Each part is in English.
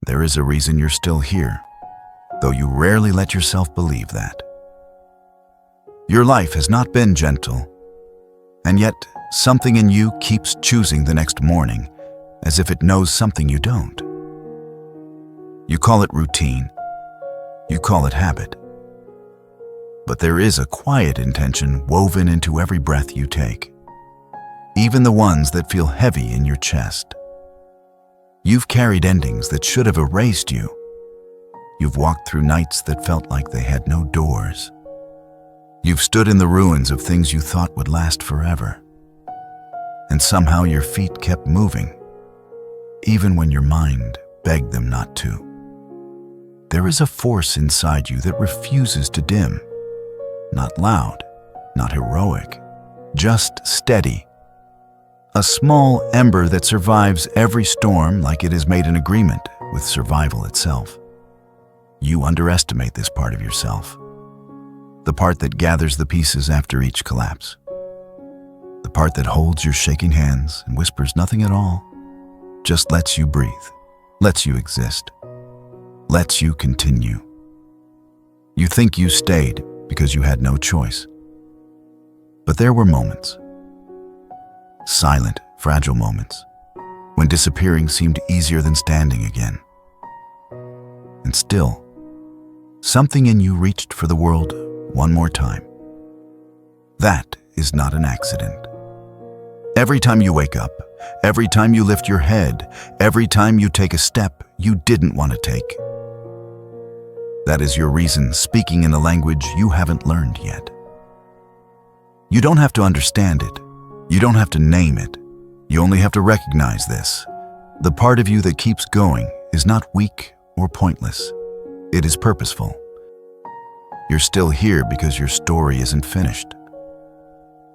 There is a reason you're still here, though you rarely let yourself believe that. Your life has not been gentle, and yet something in you keeps choosing the next morning as if it knows something you don't. You call it routine, you call it habit. But there is a quiet intention woven into every breath you take, even the ones that feel heavy in your chest. You've carried endings that should have erased you. You've walked through nights that felt like they had no doors. You've stood in the ruins of things you thought would last forever. And somehow your feet kept moving, even when your mind begged them not to. There is a force inside you that refuses to dim. Not loud, not heroic, just steady. A small ember that survives every storm like it has made an agreement with survival itself. You underestimate this part of yourself. The part that gathers the pieces after each collapse. The part that holds your shaking hands and whispers nothing at all, just lets you breathe, lets you exist, lets you continue. You think you stayed because you had no choice. But there were moments, silent, fragile moments, when disappearing seemed easier than standing again. And still, something in you reached for the world one more time. That is not an accident. Every time you wake up, every time you lift your head, every time you take a step you didn't want to take. That is your reason speaking in a language you haven't learned yet. You don't have to understand it. You don't have to name it. You only have to recognize this. The part of you that keeps going is not weak or pointless. It is purposeful. You're still here because your story isn't finished.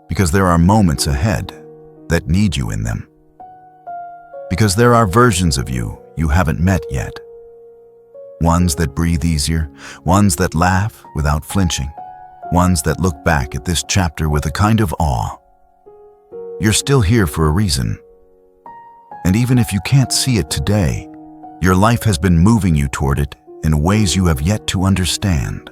Because there are moments ahead that need you in them. Because there are versions of you you haven't met yet. Ones that breathe easier, ones that laugh without flinching, ones that look back at this chapter with a kind of awe. You're still here for a reason. And even if you can't see it today, your life has been moving you toward it in ways you have yet to understand.